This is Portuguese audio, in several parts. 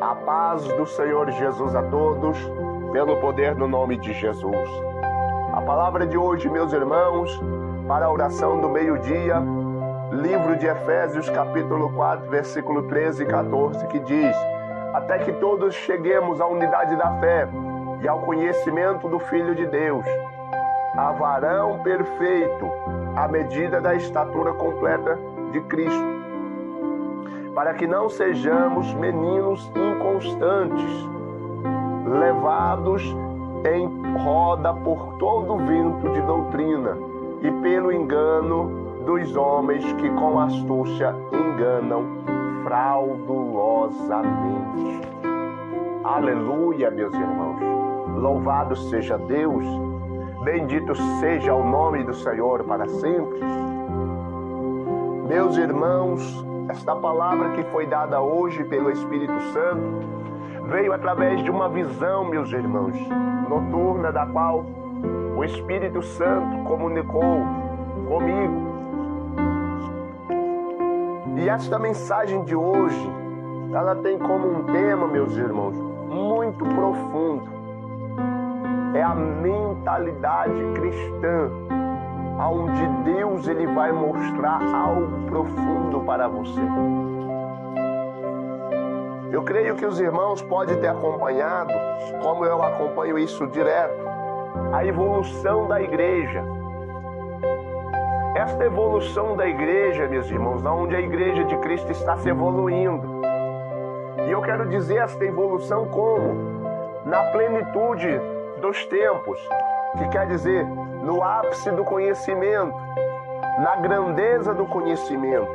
A paz do Senhor Jesus a todos, pelo poder do nome de Jesus. A palavra de hoje, meus irmãos, para a oração do meio-dia, livro de Efésios, capítulo 4, versículo 13 e 14, que diz: até que todos cheguemos à unidade da fé e ao conhecimento do Filho de Deus, a varão perfeito, à medida da estatura completa de Cristo, para que não sejamos meninos inconstantes, levados em roda por todo vento de doutrina e pelo engano dos homens que com astúcia enganam fraudulosamente. Aleluia, meus irmãos. Louvado seja Deus. Bendito seja o nome do Senhor para sempre. Meus irmãos, esta palavra que foi dada hoje pelo Espírito Santo veio através de uma visão, meus irmãos, noturna, da qual o Espírito Santo comunicou comigo. E esta mensagem de hoje, ela tem como um tema, meus irmãos, muito profundo. É a mentalidade cristã, onde Deus ele vai mostrar algo profundo para você. Eu creio que os irmãos podem ter acompanhado, como eu acompanho isso direto, a evolução da igreja. Esta evolução da igreja, meus irmãos, onde a igreja de Cristo está se evoluindo. E eu quero dizer esta evolução como? Na plenitude dos tempos, que quer dizer no ápice do conhecimento, na grandeza do conhecimento.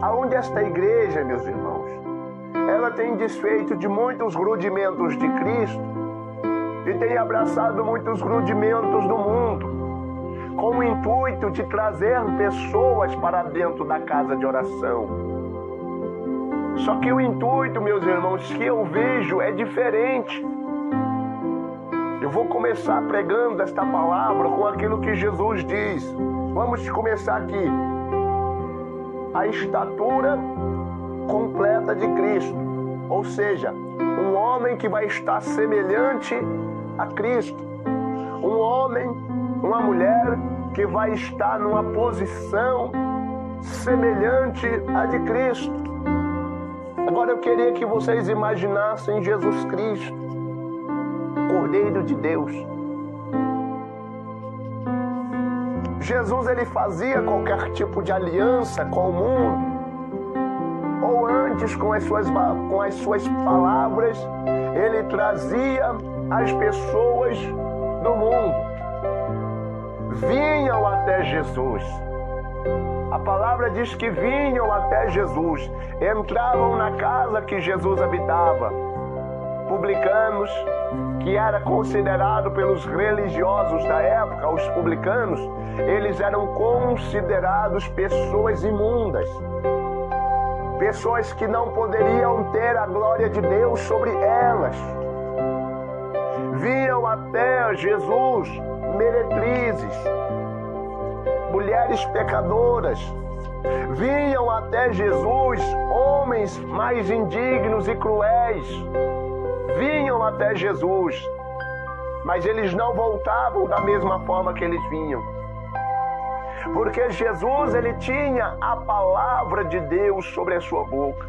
Aonde esta igreja, meus irmãos, ela tem desfeito de muitos rudimentos de Cristo e tem abraçado muitos rudimentos do mundo, com o intuito de trazer pessoas para dentro da casa de oração. Só que o intuito, meus irmãos, que eu vejo é diferente. Eu vou começar pregando esta palavra com aquilo que Jesus diz. Vamos começar aqui. A estatura completa de Cristo. Ou seja, um homem que vai estar semelhante a Cristo. Um homem, uma mulher que vai estar numa posição semelhante à de Cristo. Agora eu queria que vocês imaginassem Jesus Cristo, Cordeiro de Deus. Jesus ele fazia qualquer tipo de aliança com o mundo, ou antes com as suas palavras ele trazia as pessoas do mundo, vinham até Jesus. A palavra diz que vinham até Jesus, entravam na casa que Jesus habitava. Publicanos, que era considerado pelos religiosos da época, os publicanos, eles eram considerados pessoas imundas, pessoas que não poderiam ter a glória de Deus sobre elas. Vinham até Jesus meretrizes, mulheres pecadoras. Vinham até Jesus homens mais indignos e cruéis. Vinham até Jesus, mas eles não voltavam da mesma forma que eles vinham. Porque Jesus, ele tinha a palavra de Deus sobre a sua boca.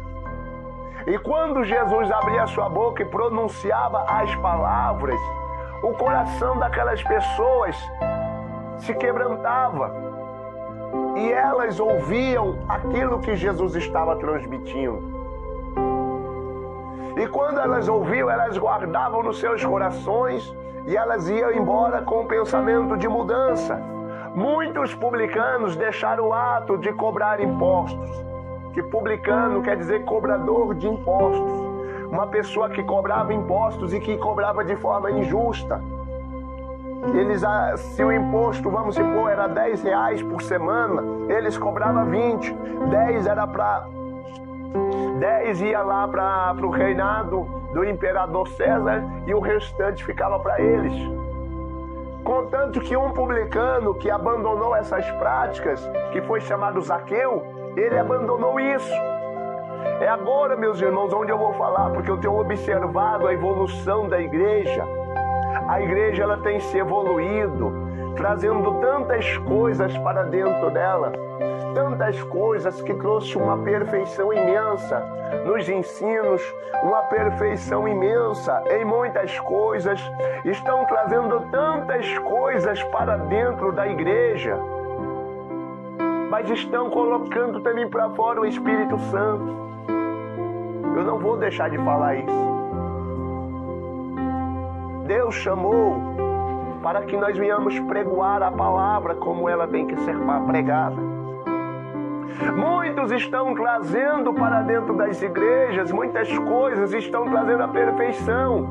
E quando Jesus abria a sua boca e pronunciava as palavras, o coração daquelas pessoas se quebrantava. E elas ouviam aquilo que Jesus estava transmitindo. E quando elas ouviam, elas guardavam nos seus corações e elas iam embora com um pensamento de mudança. Muitos publicanos deixaram o ato de cobrar impostos. Que publicano quer dizer cobrador de impostos. Uma pessoa que cobrava impostos e que cobrava de forma injusta. Se o imposto, vamos supor, era R$10 por semana, eles cobravam 20. 10 era para... 10 ia lá para o reinado do imperador César e o restante ficava para eles. Contanto que um publicano que abandonou essas práticas, que foi chamado Zaqueu, ele abandonou isso. É agora, meus irmãos, onde eu vou falar, porque eu tenho observado a evolução da igreja. A igreja ela tem se evoluído, trazendo tantas coisas para dentro dela, tantas coisas que trouxe uma perfeição imensa nos ensinos, uma perfeição imensa em muitas coisas. Estão trazendo tantas coisas para dentro da igreja, mas estão colocando também para fora o Espírito Santo. Eu não vou deixar de falar isso. Deus chamou para que nós venhamos pregoar a palavra como ela tem que ser pregada. Muitos estão trazendo para dentro das igrejas, muitas coisas estão trazendo a perfeição,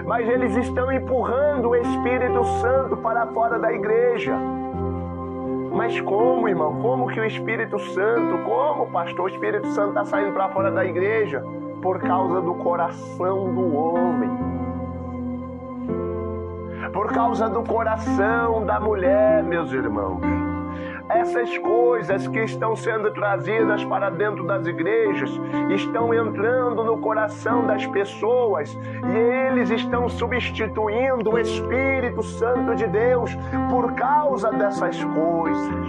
mas eles estão empurrando o Espírito Santo para fora da igreja. Mas como, irmão? Como que o Espírito Santo, como, pastor, o Espírito Santo está saindo para fora da igreja? Por causa do coração do homem. Por causa do coração da mulher, meus irmãos. Essas coisas que estão sendo trazidas para dentro das igrejas estão entrando no coração das pessoas e eles estão substituindo o Espírito Santo de Deus por causa dessas coisas.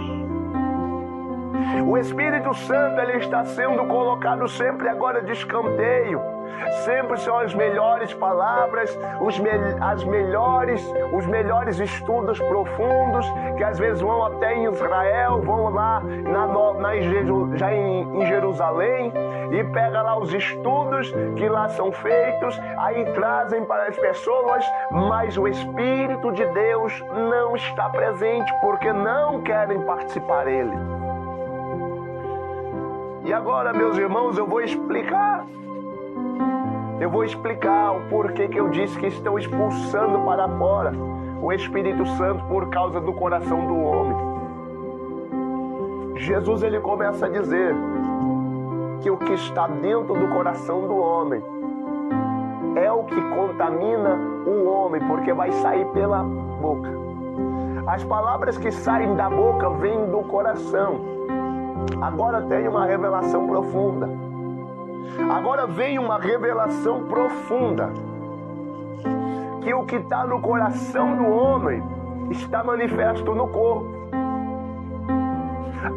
O Espírito Santo ele está sendo colocado sempre agora de escanteio. Sempre são as melhores palavras, os melhores estudos profundos, que às vezes vão até em Israel, vão lá já em Jerusalém e pega lá os estudos que lá são feitos, aí trazem para as pessoas, mas o Espírito de Deus não está presente porque não querem participar dele. E agora, meus irmãos, eu vou explicar o porquê que eu disse que estão expulsando para fora o Espírito Santo por causa do coração do homem. Jesus ele começa a dizer que o que está dentro do coração do homem é o que contamina o homem, porque vai sair pela boca. As palavras que saem da boca vêm do coração. Agora tem uma revelação profunda. Agora vem uma revelação profunda. Que o que está no coração do homem está manifesto no corpo.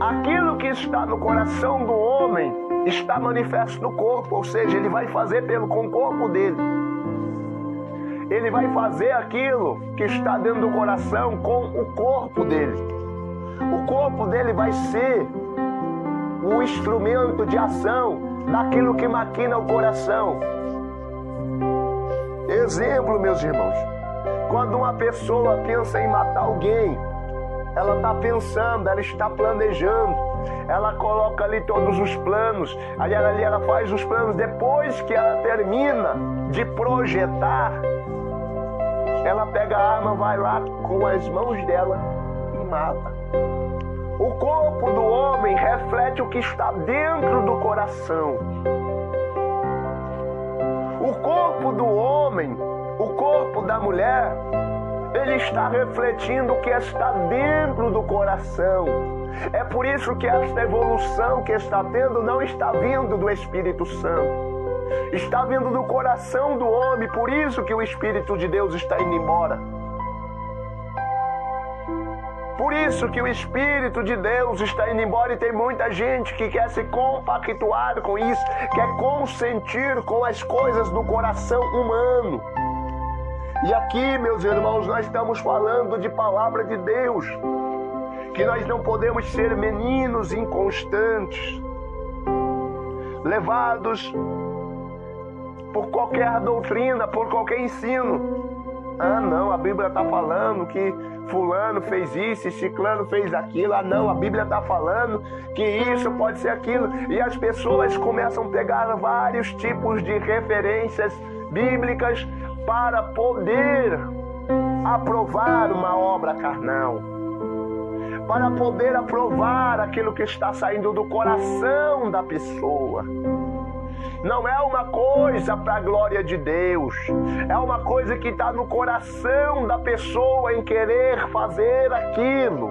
Aquilo que está no coração do homem está manifesto no corpo. Ou seja, ele vai fazer com o corpo dele. Ele vai fazer aquilo que está dentro do coração com o corpo dele. O corpo dele vai ser o instrumento de ação daquilo que maquina o coração. Exemplo, meus irmãos, quando uma pessoa pensa em matar alguém, ela está pensando, ela está planejando, ela coloca ali todos os planos, ali ela faz os planos, depois que ela termina de projetar, ela pega a arma, vai lá com as mãos dela e mata. O corpo do homem reflete o que está dentro do coração. O corpo do homem, o corpo da mulher, ele está refletindo o que está dentro do coração. É por isso que esta evolução que está tendo não está vindo do Espírito Santo. Está vindo do coração do homem, por isso que o Espírito de Deus está indo embora. Por isso que o Espírito de Deus está indo embora e tem muita gente que quer se compactuar com isso, quer consentir com as coisas do coração humano. E aqui, meus irmãos, nós estamos falando de palavra de Deus, que nós não podemos ser meninos inconstantes, levados por qualquer doutrina, por qualquer ensino. Ah, não, a Bíblia está falando que fulano fez isso e ciclano fez aquilo. Ah, não, a Bíblia está falando que isso pode ser aquilo. E as pessoas começam a pegar vários tipos de referências bíblicas para poder aprovar uma obra carnal, para poder aprovar aquilo que está saindo do coração da pessoa. Não é uma coisa para a glória de Deus, é uma coisa que está no coração da pessoa em querer fazer aquilo.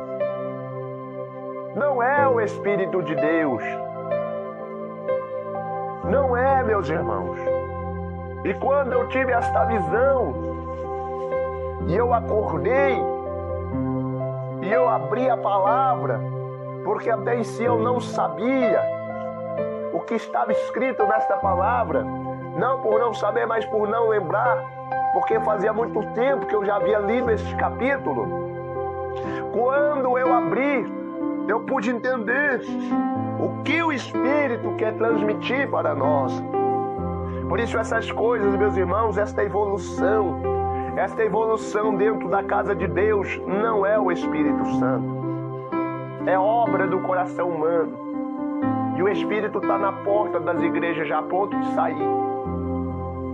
Não é o Espírito de Deus. Não é, meus irmãos. E quando eu tive esta visão, e eu acordei, e eu abri a palavra, porque até em si eu não sabia o que estava escrito nesta palavra, não por não saber, mas por não lembrar, porque fazia muito tempo que eu já havia lido este capítulo. Quando eu abri, eu pude entender o que o Espírito quer transmitir para nós. Por isso essas coisas, meus irmãos, esta evolução dentro da casa de Deus não é o Espírito Santo. É obra do coração humano. E o Espírito está na porta das igrejas já a ponto de sair.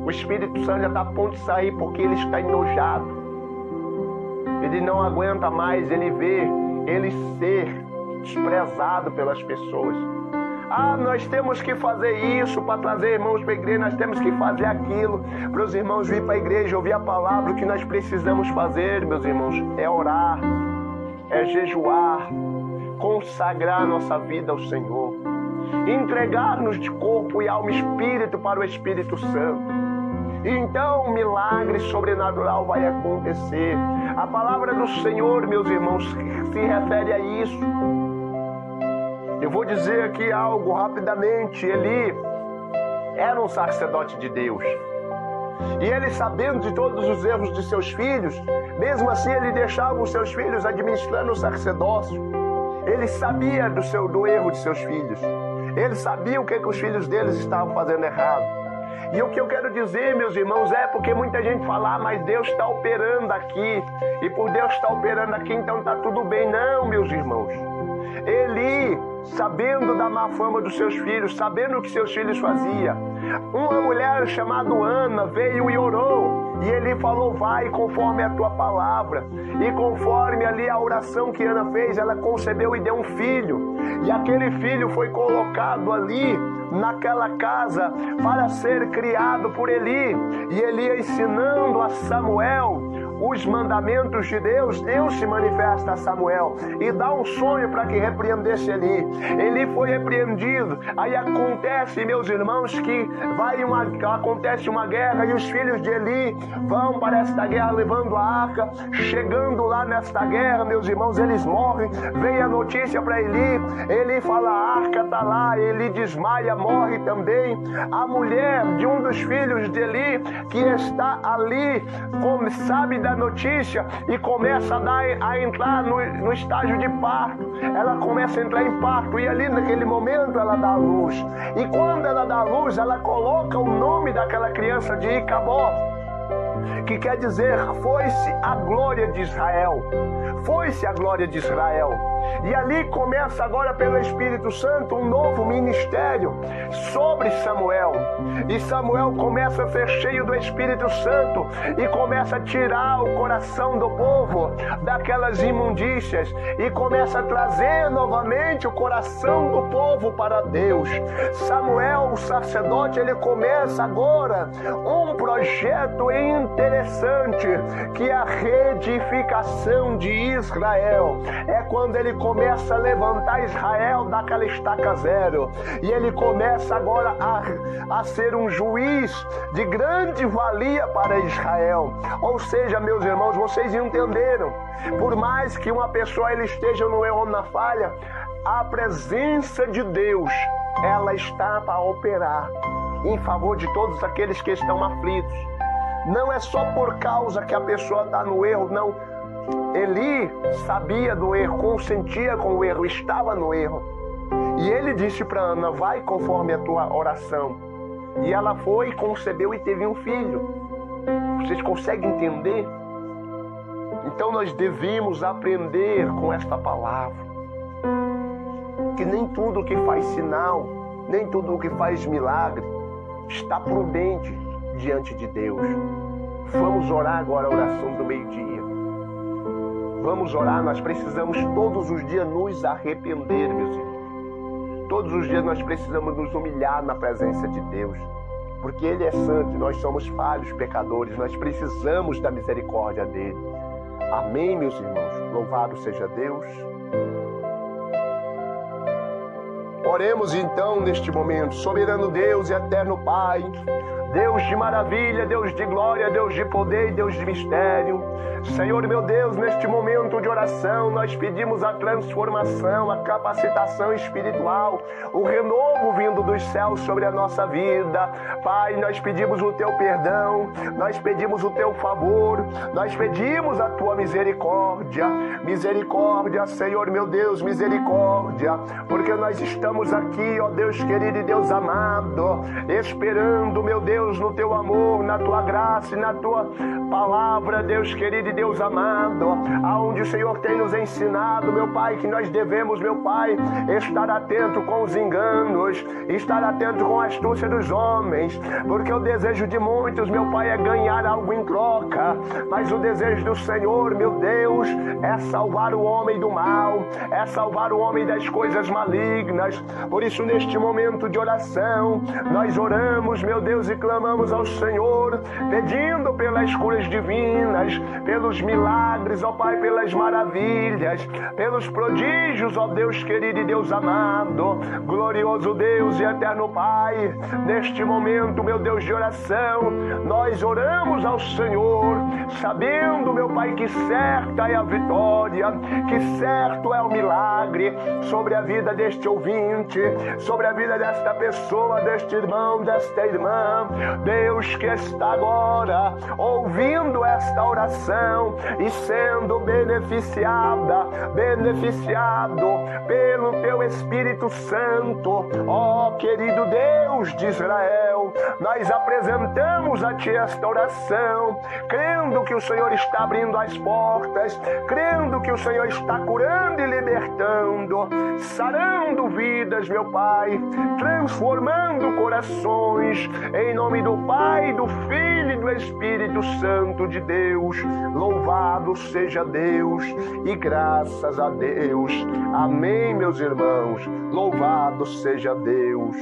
O Espírito Santo já está a ponto de sair porque ele está enojado. Ele não aguenta mais ele ver ele ser desprezado pelas pessoas. Nós temos que fazer isso para trazer irmãos para a igreja, nós temos que fazer aquilo para os irmãos vir para a igreja, ouvir a palavra. O que nós precisamos fazer, meus irmãos, é orar, é jejuar, consagrar nossa vida ao Senhor, entregar-nos de corpo e alma e espírito para o Espírito Santo. E então um milagre sobrenatural vai acontecer. A palavra do Senhor, meus irmãos, se refere a isso. Eu vou dizer aqui algo rapidamente. Eli era um sacerdote de Deus. E ele, sabendo de todos os erros de seus filhos, mesmo assim ele deixava os seus filhos administrando o sacerdócio. Ele sabia do erro de seus filhos. Ele sabia o que os filhos deles estavam fazendo errado. E o que eu quero dizer, meus irmãos, é porque muita gente fala, mas Deus está operando aqui. E por Deus estar operando aqui, então está tudo bem. Não, meus irmãos. Eli, sabendo da má fama dos seus filhos, sabendo o que seus filhos faziam, uma mulher chamada Ana veio e orou. E ele falou, vai conforme a tua palavra. E conforme ali a oração que Ana fez, ela concebeu e deu um filho. E aquele filho foi colocado ali naquela casa para ser criado por Eli. E Eli ensinando a Samuel os mandamentos de Deus. Deus se manifesta a Samuel e dá um sonho para que repreendesse Eli. Eli foi repreendido. Aí acontece, meus irmãos, que acontece uma guerra e os filhos de Eli vão para esta guerra levando a arca. Chegando lá nesta guerra, meus irmãos, eles morrem. Vem a notícia para Eli. Eli fala, a arca está lá. Ele desmaia, morre também. A mulher de um dos filhos de Eli, que está ali, como sabe da notícia e começa a entrar no estágio de parto. Ela começa a entrar em parto e ali naquele momento ela dá a luz. E quando ela dá a luz, ela coloca o nome daquela criança de Icabod, que quer dizer, foi-se a glória de Israel. Foi-se a glória de Israel. E ali começa agora pelo Espírito Santo um novo ministério sobre Samuel. E Samuel começa a ser cheio do Espírito Santo e começa a tirar o coração do povo daquelas imundícias e começa a trazer novamente o coração do povo para Deus. Samuel, o sacerdote, ele começa agora um projeto interessante, que é a reedificação de Israel. É quando ele começa a levantar Israel daquela estaca zero. E ele começa agora a ser um juiz de grande valia para Israel. Ou seja, meus irmãos, vocês entenderam? Por mais que uma pessoa ele esteja no erro ou na falha, a presença de Deus, ela está para operar em favor de todos aqueles que estão aflitos. Não é só por causa que a pessoa está no erro, não. Eli sabia do erro, consentia com o erro, estava no erro. E ele disse para Ana, vai conforme a tua oração. E ela foi, concebeu e teve um filho. Vocês conseguem entender? Então nós devemos aprender com esta palavra, que nem tudo que faz sinal, nem tudo que faz milagre, está prudente diante de Deus. Vamos orar agora a oração do meio-dia. Vamos orar, nós precisamos todos os dias nos arrepender, meus irmãos. Todos os dias nós precisamos nos humilhar na presença de Deus. Porque Ele é santo e nós somos falhos, pecadores. Nós precisamos da misericórdia dEle. Amém, meus irmãos? Louvado seja Deus. Ó Oremos então neste momento. Soberano Deus e eterno Pai, Deus de maravilha, Deus de glória, Deus de poder e Deus de mistério. Senhor meu Deus, neste momento de oração, nós pedimos a transformação, a capacitação espiritual, o renovo vindo dos céus sobre a nossa vida. Pai, nós pedimos o Teu perdão, nós pedimos o Teu favor, nós pedimos a Tua misericórdia. Misericórdia, Senhor meu Deus, misericórdia, porque nós estamos aqui, ó Deus querido e Deus amado, esperando, meu Deus, no Teu amor, na Tua graça e na Tua palavra, Deus querido e Deus amado, aonde o Senhor tem nos ensinado, meu Pai, que nós devemos, meu Pai, estar atento com os enganos, estar atento com a astúcia dos homens, porque o desejo de muitos, meu Pai, é ganhar algo em troca, mas o desejo do Senhor, meu Deus, é salvar o homem do mal, é salvar o homem das coisas malignas. Por isso, neste momento de oração, nós oramos, meu Deus, e clamamos ao Senhor, pedindo pelas curas divinas, pelos milagres, ó Pai, pelas maravilhas, pelos prodígios, ó Deus querido e Deus amado, glorioso Deus e eterno Pai. Neste momento, meu Deus de oração, nós oramos ao Senhor, sabendo, meu Pai, que certa é a vitória, que certo é o milagre sobre a vida deste ouvinte, sobre a vida desta pessoa, deste irmão, desta irmã. Deus que está agora ouvindo esta oração e sendo beneficiado pelo Teu Espírito Santo, ó querido Deus de Israel, nós apresentamos a Ti esta oração, crendo que o Senhor está abrindo as portas, crendo que o Senhor está curando e libertando, sarando vidas, meu Pai, transformando corações, em nome do Pai, do Filho e do Espírito Santo de Deus. Louvado seja Deus e graças a Deus. Amém, meus irmãos. Louvado seja Deus.